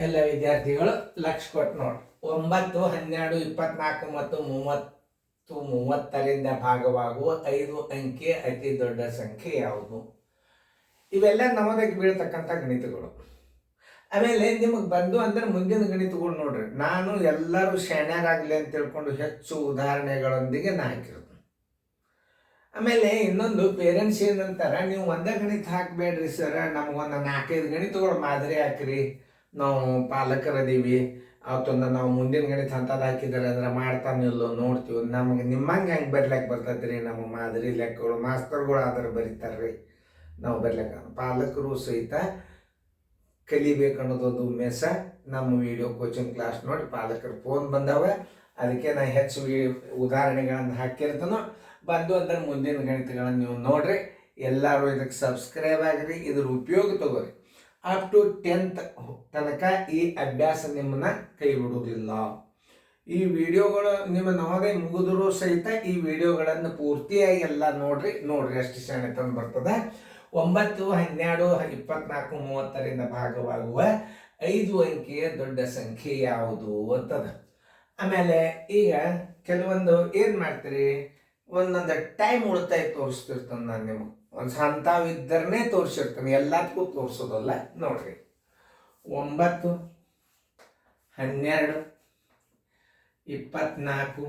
ಎಲ್ಲ ವಿದ್ಯಾರ್ಥಿಗಳು ಲಕ್ಷ ಕೊಟ್ಟು ನೋಡಿ. 9, 12, 24 ಮತ್ತು 30ರಿಂದ ಭಾಗವಾಗುವ 5 ಅಂಕೆ ಅತಿ ದೊಡ್ಡ ಸಂಖ್ಯೆ ಯಾವುದು? ಇವೆಲ್ಲ ನಮ್ಮದಕ್ಕೆ ಬೀಳ್ತಕ್ಕಂಥ ಗಣಿತಗಳು. ಆಮೇಲೆ ನಿಮಗೆ ಬಂದು ಅಂದ್ರೆ ಮುಂದಿನ ಗಣಿತಗಳು ನೋಡ್ರಿ, ನಾನು ಎಲ್ಲರೂ ಶಾಣ್ಯರಾಗಲಿ ಅಂತ ತಿಳ್ಕೊಂಡು ಹೆಚ್ಚು ಉದಾಹರಣೆಗಳೊಂದಿಗೆ ನಾ ಹಾಕಿರೋದು. ಆಮೇಲೆ ಇನ್ನೊಂದು ಪೇರೆಂಟ್ಸ್ ಏನಂತಾರ, ನೀವು ಒಂದೇ ಗಣಿತ ಹಾಕಬೇಡ್ರಿ ಸರ್, ನಮಗೊಂದು 4-5 ಗಣಿತಗಳು ಮಾದರಿ ಹಾಕಿರಿ, ನಾವು ಪಾಲಕರದೀವಿ, ಅವತ್ತೊಂದು ನಾವು ಮುಂದಿನ ಗಣಿತ ಅಂತದ್ದು ಹಾಕಿದ್ದಾರೆ ಅಂದ್ರೆ ಮಾಡ್ತಾನಿಲ್ಲೋ ನೋಡ್ತೀವಿ, ನಮಗೆ ನಿಮ್ಮಂಗೆ ಹೆಂಗೆ ಬರ್ಲಿಕ್ಕೆ ಬರ್ತೈತೆ ರೀ, ನಮ್ಮ ಮಾದರಿ ಲೆಕ್ಕಗಳು ಮಾಸ್ತರ್ಗಳು ಆದ್ರೆ ಬರೀತಾರ್ರಿ, ನಾವು ಬರ್ಲಿಕ್ಕೆ ಪಾಲಕರು ಸಹಿತ ಕಲಿಬೇಕನ್ನೋದೊಂದು ಉಮೇಶ. ನಮ್ಮ ವಿಡಿಯೋ ಕೋಚಿಂಗ್ ಕ್ಲಾಸ್ ನೋಡಿ ಪಾಲಕರು ಫೋನ್ ಬಂದವ, ಅದಕ್ಕೆ ನಾನು ಹೆಚ್ಚು ಉದಾಹರಣೆಗಳನ್ನು ಹಾಕಿರ್ತಾನೋ. ಬಂದು ಅಂದ್ರೆ ಮುಂದಿನ ಗಣಿತಗಳನ್ನು ನೀವು ನೋಡ್ರಿ. ಎಲ್ಲರೂ ಇದಕ್ಕೆ ಸಬ್ಸ್ಕ್ರೈಬ್ ಆಗಿರಿ, ಇದ್ರ ಉಪಯೋಗ ತಗೋರಿ. ಅಪ್ ಟು 10th ತನಕ ಈ ಅಭ್ಯಾಸ ನಿಮ್ಮನ್ನ ಕೈ ಬಿಡುವುದಿಲ್ಲ. ಈ ವಿಡಿಯೋಗಳು ನಿಮ್ಮ ನವೋದಯ ಮುಗಿದ್ರು ಸಹಿತ ಈ ವಿಡಿಯೋಗಳನ್ನು ಪೂರ್ತಿಯಾಗಿ ಎಲ್ಲ ನೋಡ್ರಿ ಎಷ್ಟು ಶಾಣೆ ತಂದು ಬರ್ತದೆ. 9, 12, 24, 30ರಿಂದ ಭಾಗವಾಗುವ 5 ಅಂಕೆಯ ದೊಡ್ಡ ಸಂಖ್ಯೆ ಯಾವುದು ಅಂತದ. ಆಮೇಲೆ ಈಗ ಕೆಲವೊಂದು ಏನು ಮಾಡ್ತೀರಿ, ಒಂದೊಂದು ಟೈಮ್ ಉಳಿತಾಯ ತೋರಿಸ್ತಿರ್ತಾನೆ ನಾನು ನಿಮಗೆ. ಒಂದು ಹಂತವಿದ್ದರೇ ತೋರಿಸಿರ್ತಾನೆ, ಎಲ್ಲದಕ್ಕೂ ತೋರಿಸೋದಲ್ಲ. ನೋಡ್ರಿ, 9, 12, 24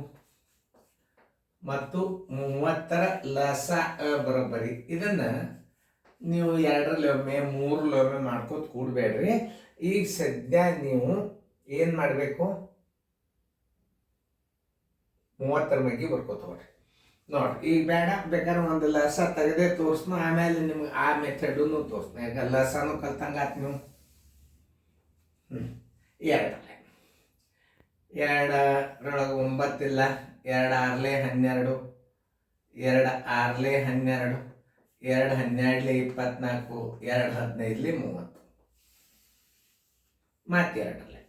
ಮತ್ತು 30ರ ಲಸ ಬರೋಬ್ಬರಿ. ಇದನ್ನು ನೀವು 2ರಲ್ಲೊಮ್ಮೆ 3ರಲ್ಲೊಮ್ಮೆ ಮಾಡ್ಕೋತ ಕೂಡಬೇಡ್ರಿ. ಈಗ ಸದ್ಯ ನೀವು ಏನು ಮಾಡಬೇಕು, 30ರ ಬಗ್ಗೆ ಬರ್ಕೋತವ್ರಿ. ನೋಡಿ, ಈಗ ಬೇಡ ಬೇಕಾದ್ರೆ ಒಂದು ಲಸ ತೆಗೆದೇ ತೋರಿಸ್ನು, ಆಮೇಲೆ ನಿಮ್ಗೆ ಆ ಮೆಥಡನ್ನು ತೋರಿಸ್ನು. ಈಗ ಲಸನೂ ಕಲ್ತಂಗಾತ್ ನೀವು. 2ರೊಳಗೆ 9 ಇಲ್ಲ, 2 6 12, 2 6 12, 2 12 24, 2 15 30. ಮತ್ತೆ 2ರಲ್ಲಿ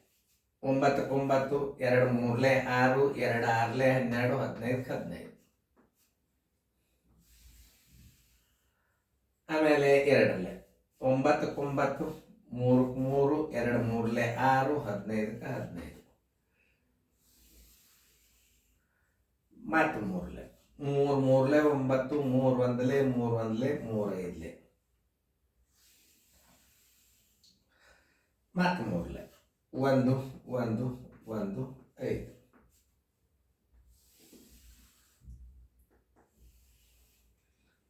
9 9, 2 3 6, 2 6 12, 15 15. ಆಮೇಲೆ 2ರಲ್ಲಿ 9 9, 3 3, 2 3 6, 15 15. ಮತ್ತು 3ರಲ್ಲಿ 3 3 9, 3 1 3 1 3 5. ಮತ್ತು 3ರಲ್ಲಿ 1 1 1 5.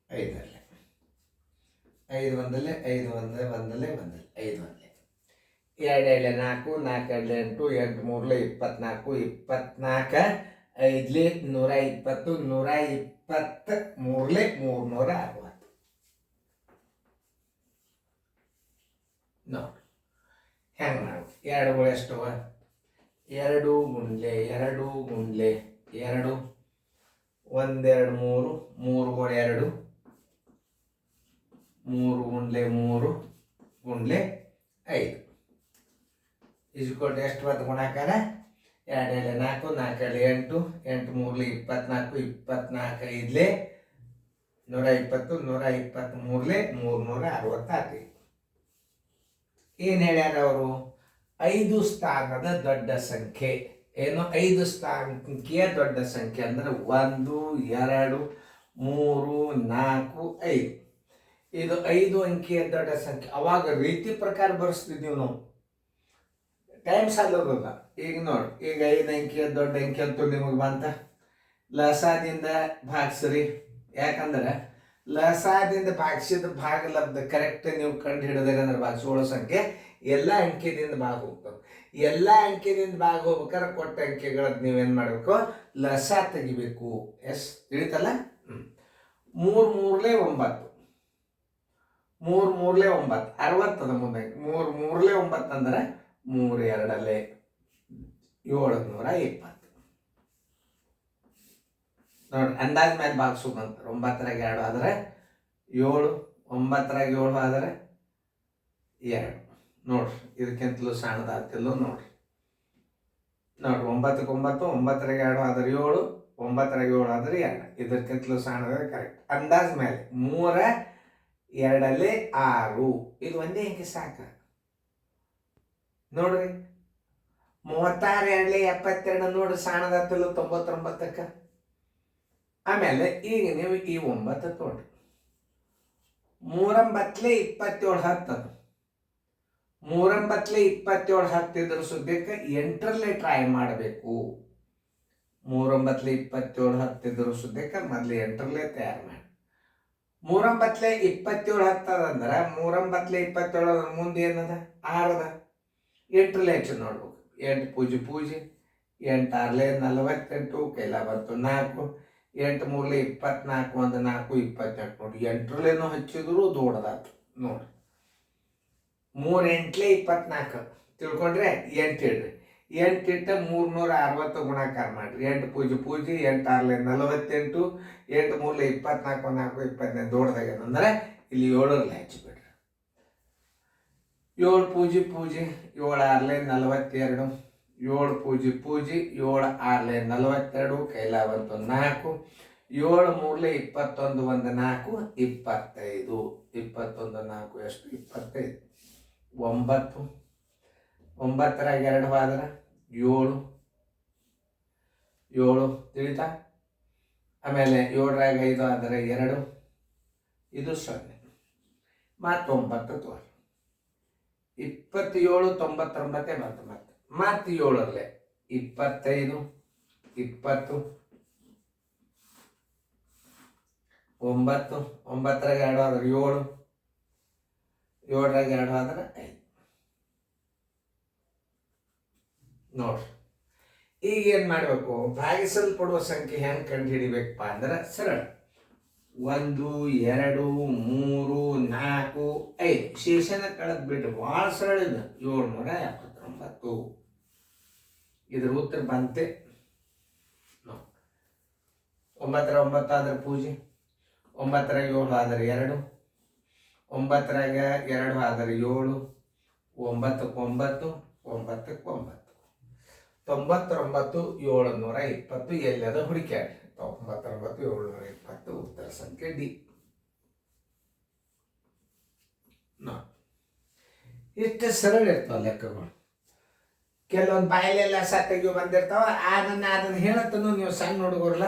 5ರಲ್ಲಿ 5 1 5 1 1 1 5 1. 2 2 4 4 2 8 8 3 24 24 5 120 120 3 360. ನೋಡಿ ಹೆಂಗೆ ನಾವು 2ಗಳು ಎಷ್ಟವ, 2 ಗುಂಡ್ಲೆ 2 ಗುಂಡ್ಲೆ 2, 1 2 3, 3 2, 3 ಗುಂಡ್ಲೆ 3 ಗುಂಡ್ಲೆ 5 ಇಸ್ಕೊಟ್ಟು ಎಷ್ಟು ಬತ್ತು ಗುಣಾಕಾರ. 2 4 4 8 8 3 24 24 5 120 120 360. ಏನು ಹೇಳ್ಯಾರ ಅವರು, 5 ಸ್ಥಾನದ ದೊಡ್ಡ ಸಂಖ್ಯೆ. ಏನು 5 ಸಂಖ್ಯೆಯ ದೊಡ್ಡ ಸಂಖ್ಯೆ ಅಂದ್ರೆ 1 2 3 4 5. ಇದು 5 ಅಂಕಿಯ ದೊಡ್ಡ ಸಂಖ್ಯೆ. ಅವಾಗ ರೀತಿ ಪ್ರಕಾರ ಬರೆಸ್ತಿದ್ದೀವಿ ನಾವು, ಟೈಮ್ ಸಾಲೋದಿಲ್ಲ. ಈಗ ನೋಡಿ, ಈಗ 5 ಅಂಕಿಯ ದೊಡ್ಡ ಅಂಕಿ ಅಂತೂ ನಿಮಗೆ ಬಂತ. ಲಸಾದಿಂದ ಭಾಗಿಸ್ರಿ, ಯಾಕಂದ್ರೆ ಲಸಾದಿಂದ ಭಾಗಿಸಿದ ಭಾಗಲಬ್ಧ ಕರೆಕ್ಟ್ ನೀವು ಕಂಡು ಹಿಡಿದ್ರೆ ಅಂದ್ರೆ ಭಾಗಿಸೋಳ ಸಂಖ್ಯೆ ಎಲ್ಲ ಅಂಕಿದಿಂದ ಭಾಗ ಹೋಗ್ತದೆ. ಎಲ್ಲ ಅಂಕಿದಿಂದ ಭಾಗ ಹೋಗ್ಬೇಕಾದ್ರೆ ಕೊಟ್ಟ ಅಂಕಿಗಳದ್ದು ನೀವೇನು ಮಾಡಬೇಕು, ಲಸ ತೆಗಿಬೇಕು. ತಿಳಿತಲ್ಲ. 3 3 9, 3 3 9 60 ಅದ ಮುಂದೆ. 3 3 9 ಅಂದ್ರೆ 3 2 720. ನೋಡಿ, ಅಂದಾಜ ಮೇಲೆ ಭಾಗಿಸೋದಂತ. 9ರಾಗ 2 ಆದರೆ 7, 9ರಾಗ 7 ಆದರೆ 2. ನೋಡ್ರಿ, ಇದಕ್ಕಿಂತಲೂ ಸಣ್ಣದಾಗ್ತಿಲ್ಲ. ನೋಡ್ರಿ 9 9, 9ರಾಗ 2 ಆದರೆ 7, 9ರಾಗ 7 ಆದರೆ 2. ಇದಕ್ಕಿಂತಲೂ ಸಣ್ಣದ ಕರೆಕ್ಟ್. ಅಂದಾಜ ಮೇಲೆ 3 2 6. ಇದು ಒಂದೇ ಅಂಕಿ ಸಾಕ. ನೋಡ್ರಿ 36 72 ನೋಡ್ರಿ ಸಾಣದತ್ತಲ್ಲ 99ಕ್ಕೆ. ಆಮೇಲೆ ಈಗ ನೀವು ಈ 9 ತೊಗೊಳ್ರಿ. 3 27 ಹತ್ತದು. 3 27 ಹತ್ತಿದ್ರ ಸುದ್ದಕ್ಕೆ 8ರಲ್ಲೇ ಟ್ರೈ ಮಾಡಬೇಕು. 3 27 ಹತ್ತಿದ್ರ ಸುದ್ದಕ್ಕೆ ಮೊದಲು 8ರಲ್ಲೇ ತಯಾರು ಮಾಡಿ. 3 27 ಹತ್ತದಂದ್ರೆ 3 27 ಮುಂದೆ ಏನದ 6 ಅದ. 8ರಲ್ಲೇ ಹೆಚ್ಚು ನೋಡ್ಬೇಕು. 8 ಪೂಜೆ 8 6 48 ಕೈಲ ಬಂತು 4. 8 3 24 1 4 28 ನೋಡಿ. 8ರಲ್ಲೇನೋ ಹಚ್ಚಿದ್ರು ದೊಡ್ಡದಾತು ನೋಡ್ರಿ. 3 8 24 ತಿಳ್ಕೊಂಡ್ರೆ 8 ಇಡ್ರಿ. 8 ಇಟ್ಟ 360 ಗುಣಾಕಾರ ಮಾಡ್ರಿ. 8 ಪೂಜೆ 8 6 48 8 3 24 4 28 ದೊಡ್ಡದಾಗ್ಯದಂದ್ರೆ ಇಲ್ಲಿ 7ರಲ್ಲೇ ಹಚ್ಚಿಬಿಡ್ರಿ. 7 ಪೂಜೆ 7 6 42 7 ಪೂಜೆ 7 6 42 ಕೈಲ ಬಂತು 4. 7 3 21 1 4 25 21 4 ಎಷ್ಟು 25. 9 9ರಾಗ 2 ಹೋದ್ರೆ 7 ತಿಳಿತಾ. ಆಮೇಲೆ 7ರಾಗ 5 ಆದರೆ 2 ಇದು 0 ಮತ್ತು 9 ತೋರಿ. 27 99 ಬಂತು. ಮತ್ತೆ 7ರಲ್ಲೇ 25 20 9 9ರಾಗ 2 ಆದ್ರೆ 7 7ರಾಗ 2 ಆದ್ರೆ 5 ನೋಡ್ರಿ. ಈಗ ಏನು ಮಾಡಬೇಕು, ಭಾಗಿಸಲ್ಪಡುವ ಸಂಖ್ಯೆ ಹೆಂಗೆ ಕಂಡು ಹಿಡಿಬೇಕಪ್ಪ ಅಂದ್ರೆ ಸರಳ. 1 2 3 4 5 ಶೇಷನ ಕಳೆದು ಬಿಡ್ರಿ. ಭಾಳ ಸರಳ ಇದು. 779 ಇದ್ರ ಉತ್ತರ ಬಂತೆ. 9 9 ಆದ್ರೆ ಪೂಜೆ 9ರಾಗ 7 ಆದರೆ 2 9ರಾಗ 2 ಆದರೆ 7 9 9 9 9 99 720 ಎಲ್ಲದ ಹುಡುಕ್ಯಾಡ್ರಿ. 99 720 ಉತ್ತರ ಸಂಖ್ಯೆ ಡಿ. ಇಷ್ಟು ಸರಳ ಇರ್ತಾವ ಲೆಕ್ಕಗಳು. ಕೆಲವೊಂದು ಬಾಯಲ್ಲೆಲ್ಲ ತೆಗಿಯೋ ಬಂದಿರ್ತಾವ. ಅದನ್ನ ಹೇಳತ್ತನು ನೀವು ಸಣ್ಣ ಹುಡುಗರಲ್ಲ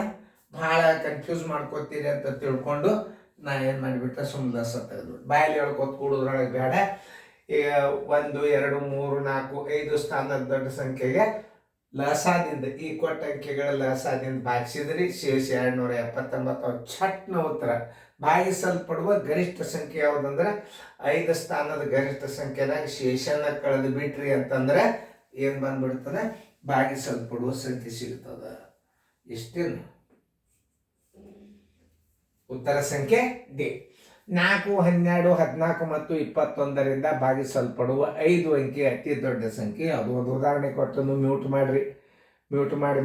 ಭಾಳ ಕನ್ಫ್ಯೂಸ್ ಮಾಡ್ಕೋತೀರಿ ಅಂತ ತಿಳ್ಕೊಂಡು ನಾ ಏನು ಮಾಡಿಬಿಟ್ಟೆ ಸುಮ್ಮನೆ ಲಸ ತೆಗೆದು ಬಾಯಲ್ಲಿ ಹೇಳ್ಕೊತ ಕೂಡೋದ್ರೊಳಗೆ ಬೇಡ. ಈಗ 1 2 3 4 5 ಸ್ಥಾನದ ದೊಡ್ಡ ಸಂಖ್ಯೆಗೆ ಲಸಾದಿಂದ ಈ ಕೊಟ್ಟ ಅಂಕೆಗಳ ಲಸಾದಿಂದ ಭಾಗಿಸಿದ್ರಿ ಶೇಷ 279 ಚಟ್ನ ಉತ್ತರ. ಭಾಗಿಸಲ್ಪಡುವ ಗರಿಷ್ಠ ಸಂಖ್ಯೆ ಯಾವುದಂದ್ರೆ 5 ಸ್ಥಾನದ ಗರಿಷ್ಠ ಸಂಖ್ಯೆದಾಗ ಶೇಷನ ಕಳೆದು ಬಿಟ್ರಿ ಅಂತಂದ್ರೆ ಏನು ಬಂದ್ಬಿಡ್ತದೆ, ಭಾಗಿಸಲ್ಪಡುವ ಸಂಖ್ಯೆ ಸಿಗ್ತದ. ಇಷ್ಟೇನು ಉತ್ತರ ಸಂಖ್ಯೆ ಡಿ. 4 12 14 ಮತ್ತು 21ರಿಂದ ಭಾಗಿಸಲ್ಪಡುವ 5 ಅಂಕಿ ಅತಿ ದೊಡ್ಡ ಸಂಖ್ಯೆ ಅದು. ಒಂದು ಉದಾಹರಣೆ ಕೊಟ್ಟು ಮ್ಯೂಟ್ ಮಾಡ್ರಿ. ಮ್ಯೂಟ್ ಮಾಡ್ರಿ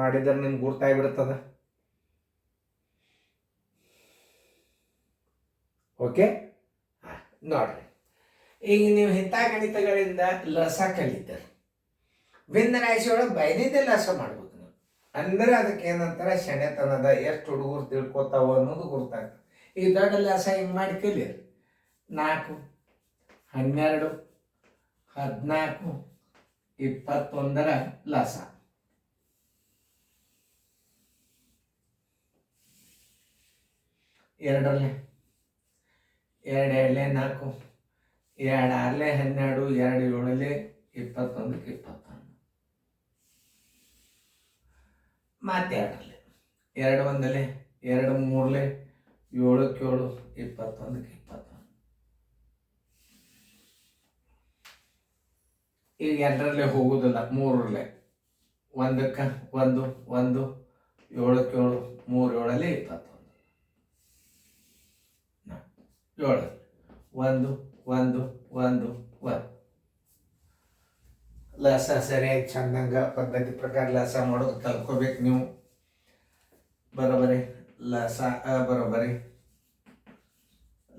ಮಾಡಿದ್ರೆ ನಿಮ್ಗೆ ಗುರ್ತಾಗ್ಬಿಡ್ತದ. ಓಕೆ, ನೋಡ್ರಿ. ಈಗ ನೀವು ಇಂಥ ಗಣಿತಗಳಿಂದ ಲಸ ಕಲಿತಾರೆ. ಭಿನ್ನ ರಾಶಿಯೊಳಗೆ ಬೈದಿದ್ದೆ ಲಸ ಮಾಡ್ಬೇಕು ನೀವು. ಅಂದ್ರೆ ಅದಕ್ಕೆ ಏನಂತಾರೆ ಶಣೆತನದ ಎಷ್ಟು ಹುಡುಗರು ತಿಳ್ಕೊತಾವ ಅನ್ನೋದು ಗುರ್ತಾಗ್ತದೆ. ಈ ದೊಡ್ಡ ಲಸ ಹಿಂಗೆ ಮಾಡಿ ಕಲಿಯರಿ. 4 12 14 21ರ ಲಸ. ಎರಡರಲ್ಲೇ 2 2 4 2 6 12 2 7 21ಕ್ಕೆ 21. ಮತ್ತೆ 2 1 2 3 7 7 21ಕ್ಕೆ 21. ಈಗ 2ರಲ್ಲೇ ಹೋಗುದಿಲ್ಲ, 3ರಲ್ಲೇ 1ಕ್ಕೆ 1 1 7 7 3 7 21 7 1 1 1 1. ಲಸ ಸರಿಯಾಗಿ ಚಂದಂಗ ಪದ್ಧತಿ ಪ್ರಕಾರ ಲಸ ಮಾಡೋದು ಕಲ್ಕೋಬೇಕು ನೀವು. ಬರೋಬರಿ ಲಸ ಬರೋಬರಿ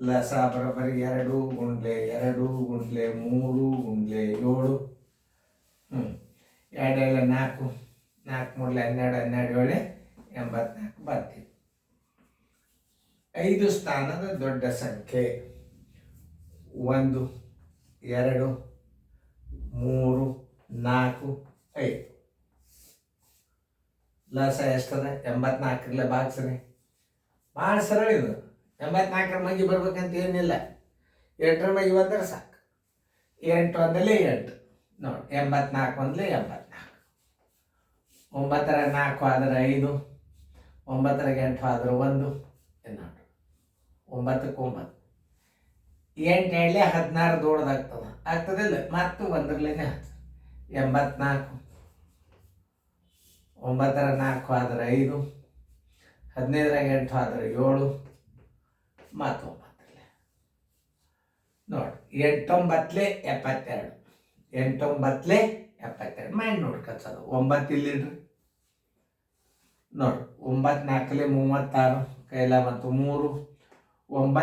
ಲಸ ಬರೋಬರಿ 2 ಗುಂಡ್ಲೆ 2 ಗುಂಡ್ಲೆ 3 ಗುಂಡ್ಲೆ 7 2 4 4 3 12 12 84 ಬರ್ತೀವಿ. 5 ಸ್ಥಾನದ ದೊಡ್ಡ ಸಂಖ್ಯೆ 1 2 3 4 5. ಲಸ ಎಷ್ಟದ 84 ಭಾಗಿಸ್ರಿ. ಭಾಳ ಸರಳ ಇದು. 84 ಮಂದಿ ಬರ್ಬೇಕಂತ ಏನಿಲ್ಲ. 8 ಮಂದಿ ಬಂದ್ರೆ ಸಾಕು. 8 ಒಂದಲೇ 8 ನೋಡಿ. 84 ಒಂದಲೇ 84. 9 4 ಆದ್ರೆ 5, 9 8 ಆದ್ರೆ 1 ನೋಡಿ. 9 9 8 8 16 ದೊಡ್ಡದಾಗ್ತದೆ. ಆಗ್ತದಿಲ್ಲ ಮತ್ತು 1ರ್ಲೇನೆ 84. 9 4 ಆದ್ರೆ 5, 15 8 ಆದ್ರೆ 7 ಮತ್ತು 9 ನೋಡಿ. 8 9 72. 8 9 72 ಮಾಡಿ ನೋಡ್ಕೊಳ್ಸೋದು. 9 ಇಲ್ಲಿಡ್ರಿ ನೋಡಿ. 9 4 36 ಕೈಲ ಮತ್ತು 3, 9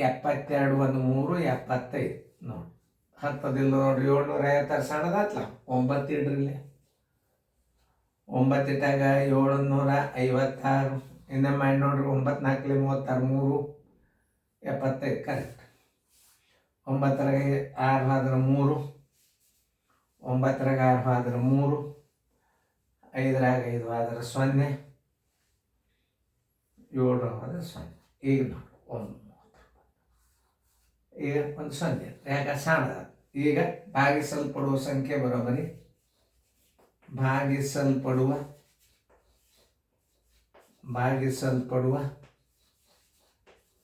8 72 1 3 75 ನೋಡಿ. ಹತ್ತದಿಲ್ಲ ನೋಡ್ರಿ. 756 ಸಣ್ಣದಾತ್ಲ. 9 ಇಡ್ರಿ. 9 ಇಟ್ಟಾಗ 756. ಇನ್ನು ಮಾಡಿ ನೋಡ್ರಿ. 9 4 36 3 75 ಕರೆಕ್ಟ್. 9 6 ಆದ್ರೆ 3, 9 6 ಆದ್ರೆ 3, 5 5 ಆದ್ರೆ 0, 7 ಆದ್ರೆ 0. ಈಗ ನೋಡಿ 1 ಈಗ ಒಂದು 0 ಯಾಕೆ ಸಣ್ಣದ. ಈಗ ಭಾಗಿಸಲ್ಪಡುವ ಸಂಖ್ಯೆ ಬರೋಬರಿ. ಭಾಗಿಸಲ್ಪಡುವ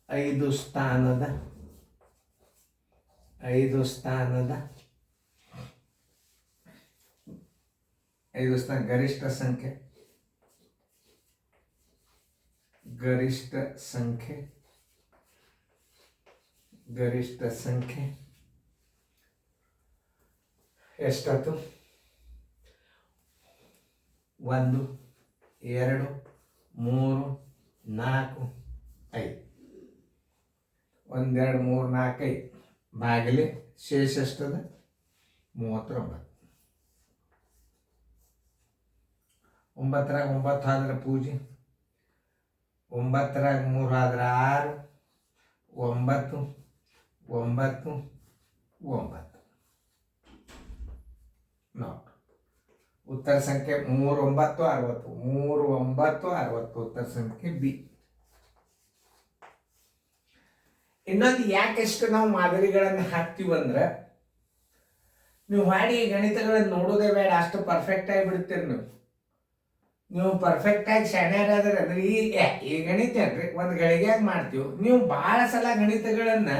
5 ಸ್ಥಾನದ ಗರಿಷ್ಠ ಸಂಖ್ಯೆ ಎಷ್ಟಾಯ್ತು? 1 2 3 4 5. 1 2 3 4 5 ಭಾಗಿಲೆ ಶೇಷ ಎಷ್ಟದ? 39. 9 9 ಆದ್ರೆ ಪೂಜೆ. 9 3 ಆದ್ರೆ 6, 9 9 9 ನೋಡಿ. ಉತ್ತರ ಸಂಖ್ಯೆ 3 9 60. 3 9 60 ಉತ್ತರ ಸಂಖ್ಯೆ ಬಿ. ಇನ್ನೊಂದು ಯಾಕೆಷ್ಟು ನಾವು ಮಾದರಿಗಳನ್ನು ಹಾಕ್ತೀವಂದ್ರೆ, ನೀವು ಮಾಡಿ ಗಣಿತಗಳನ್ನು ನೋಡೋದೇ ಬೇಡ, ಅಷ್ಟು ಪರ್ಫೆಕ್ಟ್ ಆಗಿ ಬಿಡ್ತೀರಿ ನೀವು ಪರ್ಫೆಕ್ಟ್ ಆಗಿ ಶಾಣ್ಯರಾದ್ರೆ ಅಂದ್ರೆ ಈ ಗಣಿತ ಅಲ್ರಿ ಒಂದು ಗಳಿಗೆಯಾಗಿ ಮಾಡ್ತೀವಿ. ನೀವು ಭಾಳ ಸಲ ಗಣಿತಗಳನ್ನ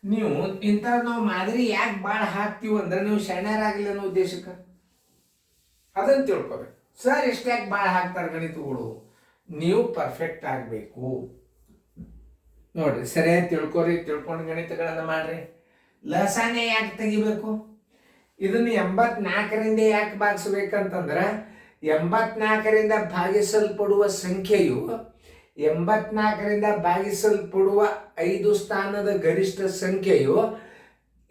ನೀವು ಇಂಥವು ನಾವು ಮಾದರಿ ಯಾಕೆ ಭಾಳ ಹಾಕ್ತೀವಿ ಅಂದ್ರೆ ನೀವು ಶಾಣ್ಯರಾಗಲಿ ಅನ್ನೋ ಉದ್ದೇಶಕ್ಕೆ ಅದನ್ನು ತಿಳ್ಕೊಬೇಕು. ಸರ್ ಎಷ್ಟು ಯಾಕೆ ಭಾಳ ಹಾಕ್ತಾರೆ ಗಣಿತಗಳು? ನೀವು ಪರ್ಫೆಕ್ಟ್ ಆಗಬೇಕು ನೋಡ್ರಿ. ಸರಿಯಾಗಿ ತಿಳ್ಕೊಂಡು ಗಣಿತಗಳನ್ನು ಮಾಡ್ರಿ. ಲಸಾನೆ ಯಾಕೆ ತೆಗಿಬೇಕು? ಇದನ್ನು 84ರಿಂದ ಯಾಕೆ ಭಾಗಿಸ್ಬೇಕಂತಂದ್ರೆ 84ರಿಂದ ಭಾಗಿಸಲ್ಪಡುವ ಸಂಖ್ಯೆಯು 84ರಿಂದ ಭಾಗಿಸಲ್ಪಡುವ 5 ಸ್ಥಾನದ ಗರಿಷ್ಠ ಸಂಖ್ಯೆಯು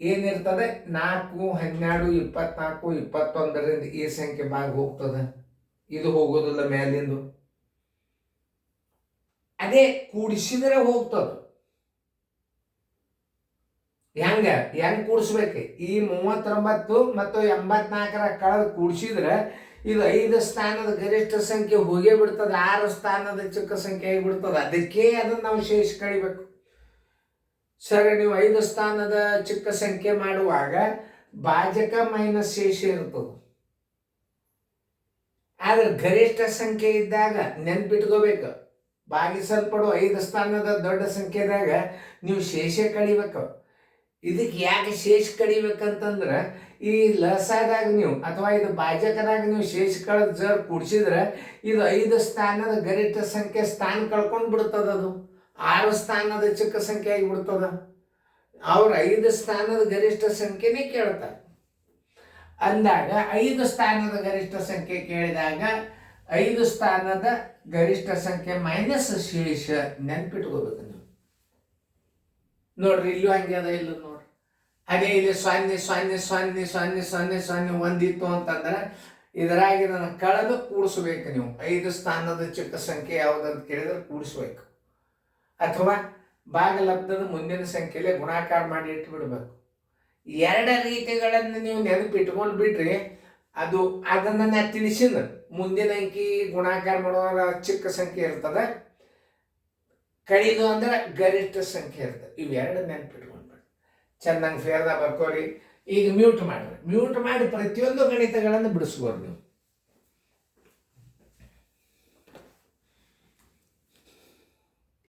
ಏನಿರ್ತದೆ? 4 12 24 21ರಿಂದ ಈ ಸಂಖ್ಯೆ ಭಾಗ ಹೋಗ್ತದೆ. ಇದು ಹೋಗೋದಿಲ್ಲ ಮೇಲಿಂದು. ಅದೇ ಕೂಡಿಸಿದ್ರೆ ಹೋಗ್ತದ. ಹೆಂಗ್ ಕೂಡಿಸ್ಬೇಕು? ಈ 39 ಮತ್ತು 84ರ ಕಳೆದು ಕೂಡಿಸಿದ್ರೆ ಇದು 5 ಸ್ಥಾನದ ಗರಿಷ್ಠ ಸಂಖ್ಯೆ ಹೋಗೇ ಬಿಡ್ತದೆ, 6 ಸ್ಥಾನದ ಚಿಕ್ಕ ಸಂಖ್ಯೆ ಆಗಿಬಿಡ್ತದೆ. ಅದಕ್ಕೆ ಅದನ್ನು ನಾವು ಶೇಷ ಕಳಿಬೇಕು. ಸರಿ, ನೀವು 5 ಸ್ಥಾನದ ಚಿಕ್ಕ ಸಂಖ್ಯೆ ಮಾಡುವಾಗ ಭಾಜಕ ಮೈನಸ್ ಶೇಷ ಇರ್ತದೆ. ಆದ್ರೆ ಗರಿಷ್ಠ ಸಂಖ್ಯೆ ಇದ್ದಾಗ ನೆನ್ಪಿಟ್ಕೋಬೇಕು, ಭಾಗಿಸಲ್ಪಡುವ 5 ಸ್ಥಾನದ ದೊಡ್ಡ ಸಂಖ್ಯೆದಾಗ ನೀವು ಶೇಷ ಕಳಿಬೇಕು. ಇದಕ್ಕೆ ಯಾಕೆ ಶೇಷ ಕಡಿಬೇಕಂತಂದ್ರೆ, ಈ ಲಸದಾಗ ನೀವು ಅಥವಾ ಇದು ಭಾಜಕದಾಗ ನೀವು ಶೇಷ ಕಳೆದ ಜರ್ ಕೂಡಿಸಿದ್ರೆ ಇದು 5 ಸ್ಥಾನದ ಗರಿಷ್ಠ ಸಂಖ್ಯೆ ಸ್ಥಾನ ಕಳ್ಕೊಂಡು ಬಿಡ್ತದ. ಅದು 6 ಸ್ಥಾನದ ಚಿಕ್ಕ ಸಂಖ್ಯೆ ಆಗಿಬಿಡ್ತದ. ಅವ್ರು 5 ಸ್ಥಾನದ ಗರಿಷ್ಠ ಸಂಖ್ಯೆನೇ ಕೇಳ್ತಾರೆ. ಅಂದಾಗ 5 ಸ್ಥಾನದ ಗರಿಷ್ಠ ಸಂಖ್ಯೆ ಕೇಳಿದಾಗ 5 ಸ್ಥಾನದ ಗರಿಷ್ಠ ಸಂಖ್ಯೆ ಮೈನಸ್ ಶೇಷ ನೆನ್ಪಿಟ್ಕೋಬೇಕು ನೀವು. ನೋಡ್ರಿ, ಇಲ್ಲೂ ಹಂಗೆ ಅದ. ಇಲ್ಲ ನೋಡ್ರಿ, ಅದೇ ಇಲ್ಲಿ 0 0 0 0 0 0 ಒಂದಿತ್ತು ಅಂತಂದ್ರೆ ಇದರಾಗಿ ಇದನ್ನು ಕಳೆದು ಕೂಡಿಸ್ಬೇಕು ನೀವು. 5 ಸ್ಥಾನದ ಚಿಕ್ಕ ಸಂಖ್ಯೆ ಯಾವುದಂತ ಕೇಳಿದ್ರೆ ಕೂಡಿಸ್ಬೇಕು. ಅಥವಾ ಭಾಗಲಬ್ಧದ ಮುಂದಿನ ಸಂಖ್ಯೆಲೆ ಗುಣಾಕಾರ ಮಾಡಿ ಇಟ್ಟು ಬಿಡ್ಬೇಕು. 2 ರೀತಿಗಳನ್ನು ನೀವು ನೆನಪಿಟ್ಕೊಂಡು ಬಿಡ್ರಿ, ಅದನ್ನು ನಾ ತಿಳಿಸಿದ. ಮುಂದಿನ ಅಂಕಿ ಗುಣಾಕಾರ ಮಾಡುವಾಗ ಚಿಕ್ಕ ಸಂಖ್ಯೆ ಇರ್ತದೆ, ಕಡಿದು ಅಂದ್ರೆ ಗರಿಷ್ಠ ಸಂಖ್ಯೆ ಇರ್ತದೆ. ಇವೆರಡು ನೆನಪಿಟ್ಕೊಂಡ್ಬಿಡ್ರಿ, ಚೆನ್ನಾಗಿ ಫೇರ್ದಾಗ ಬರ್ಕೋರಿ. ಈಗ ಮ್ಯೂಟ್ ಮಾಡಿ ಪ್ರತಿಯೊಂದು ಗಣಿತಗಳನ್ನು ಬಿಡಿಸ್ಬೋದು ನೀವು.